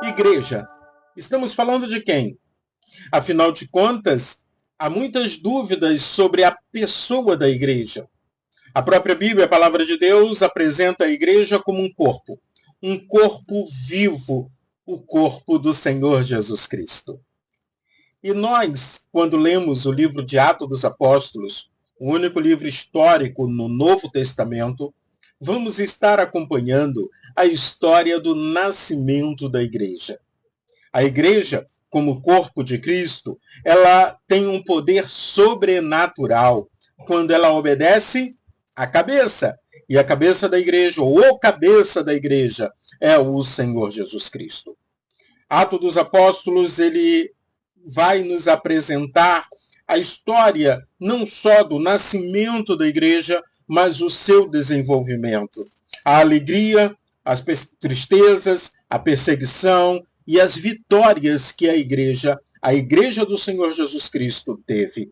Igreja. Estamos falando de quem? Afinal de contas, há muitas dúvidas sobre a pessoa da igreja. A própria Bíblia, a palavra de Deus, apresenta a igreja como um corpo vivo, o corpo do Senhor Jesus Cristo. E nós, quando lemos o livro de Atos dos Apóstolos, o único livro histórico no Novo Testamento, vamos estar acompanhando a história do nascimento da igreja. A igreja, como corpo de Cristo, ela tem um poder sobrenatural quando ela obedece à cabeça. E a cabeça da igreja, ou o cabeça da igreja, é o Senhor Jesus Cristo. Atos dos Apóstolos, ele vai nos apresentar a história não só do nascimento da igreja, mas o seu desenvolvimento. A alegria, as tristezas, a perseguição e as vitórias que a igreja do Senhor Jesus Cristo teve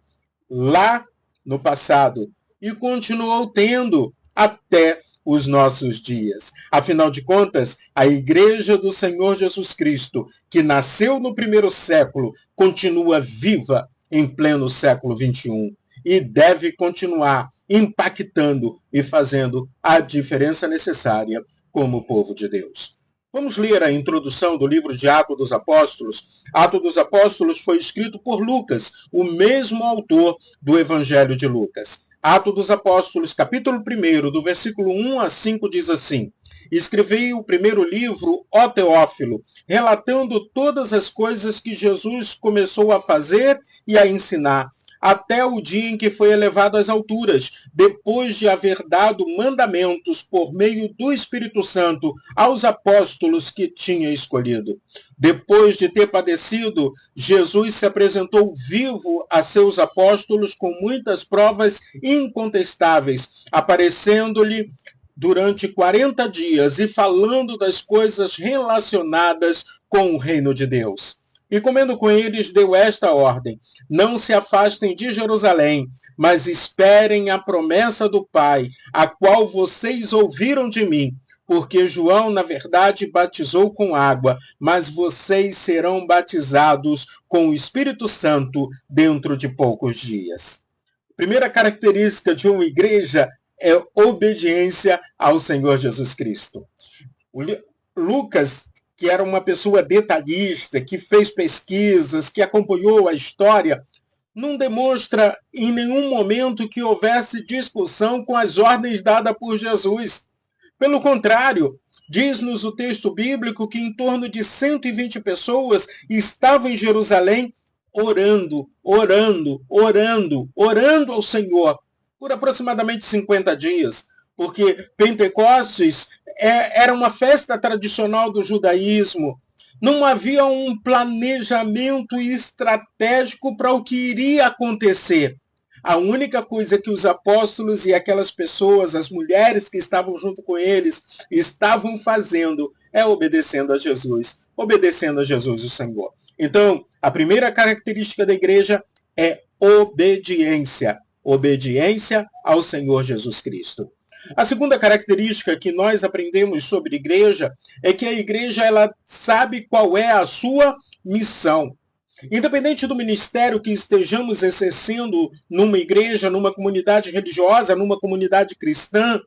lá no passado e continuou tendo até os nossos dias. Afinal de contas, a igreja do Senhor Jesus Cristo, que nasceu no primeiro século, continua viva em pleno século XXI e deve continuar impactando e fazendo a diferença necessária como povo de Deus. Vamos ler a introdução do livro de Atos dos Apóstolos. Atos dos Apóstolos foi escrito por Lucas, o mesmo autor do Evangelho de Lucas. Atos dos Apóstolos, capítulo 1, do versículo 1 a 5, diz assim: Escrevi o primeiro livro, ó Teófilo, relatando todas as coisas que Jesus começou a fazer e a ensinar, até o dia em que foi elevado às alturas, depois de haver dado mandamentos por meio do Espírito Santo aos apóstolos que tinha escolhido. Depois de ter padecido, Jesus se apresentou vivo a seus apóstolos com muitas provas incontestáveis, aparecendo-lhe durante 40 dias e falando das coisas relacionadas com o reino de Deus. E comendo com eles, deu esta ordem: não se afastem de Jerusalém, mas esperem a promessa do Pai, a qual vocês ouviram de mim. Porque João, na verdade, batizou com água, mas vocês serão batizados com o Espírito Santo dentro de poucos dias. Primeira característica de uma igreja é obediência ao Senhor Jesus Cristo. Lucas, que era uma pessoa detalhista, que fez pesquisas, que acompanhou a história, não demonstra em nenhum momento que houvesse discussão com as ordens dadas por Jesus. Pelo contrário, diz-nos o texto bíblico que em torno de 120 pessoas estavam em Jerusalém orando ao Senhor por aproximadamente 50 dias, porque Pentecostes era uma festa tradicional do judaísmo. Não havia um planejamento estratégico para o que iria acontecer. A única coisa que os apóstolos e aquelas pessoas, as mulheres que estavam junto com eles, estavam fazendo é obedecendo a Jesus o Senhor. Então, a primeira característica da igreja é obediência ao Senhor Jesus Cristo. A segunda característica que nós aprendemos sobre igreja é que a igreja ela sabe qual é a sua missão. Independente do ministério que estejamos exercendo numa igreja, numa comunidade religiosa, numa comunidade cristã,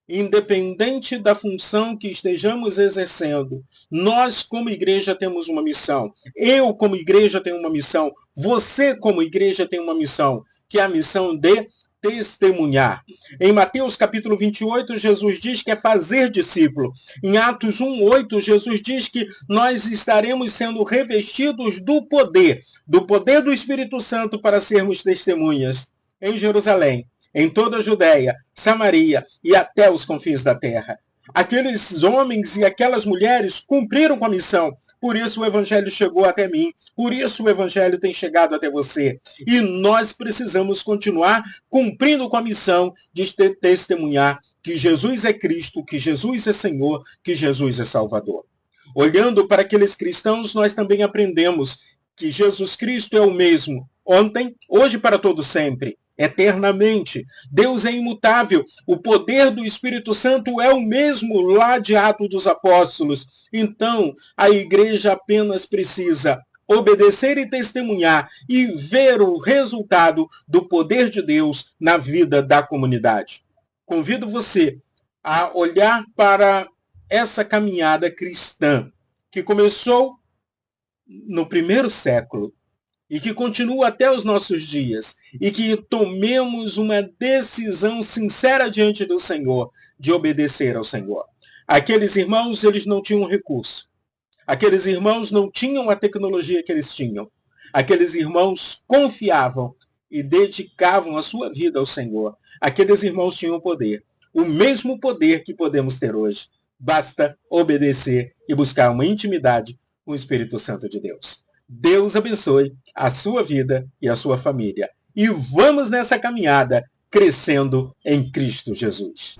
independente da função que estejamos exercendo, nós como igreja temos uma missão. Eu como igreja tenho uma missão. Você como igreja tem uma missão, que é a missão de testemunhar. Em Mateus capítulo 28, Jesus diz que é fazer discípulo. Em Atos 1:8, Jesus diz que nós estaremos sendo revestidos do poder do Espírito Santo para sermos testemunhas em Jerusalém, em toda a Judéia, Samaria e até os confins da terra. Aqueles homens e aquelas mulheres cumpriram com a missão. Por isso o evangelho chegou até mim. Por isso o evangelho tem chegado até você. E nós precisamos continuar cumprindo com a missão de testemunhar que Jesus é Cristo, que Jesus é Senhor, que Jesus é Salvador. Olhando para aqueles cristãos, nós também aprendemos que Jesus Cristo é o mesmo ontem, hoje e para todo sempre. eternamente. Deus é imutável. O poder do Espírito Santo é o mesmo lá de Atos dos Apóstolos. Então, a igreja apenas precisa obedecer e testemunhar e ver o resultado do poder de Deus na vida da comunidade. Convido você a olhar para essa caminhada cristã que começou no primeiro século e que continua até os nossos dias, e que tomemos uma decisão sincera diante do Senhor de obedecer ao Senhor. Aqueles irmãos, eles não tinham recurso. Aqueles irmãos não tinham a tecnologia que eles tinham. Aqueles irmãos confiavam e dedicavam a sua vida ao Senhor. Aqueles irmãos tinham poder. O mesmo poder que podemos ter hoje. Basta obedecer e buscar uma intimidade com o Espírito Santo de Deus. Deus abençoe a sua vida e a sua família. E vamos nessa caminhada crescendo em Cristo Jesus.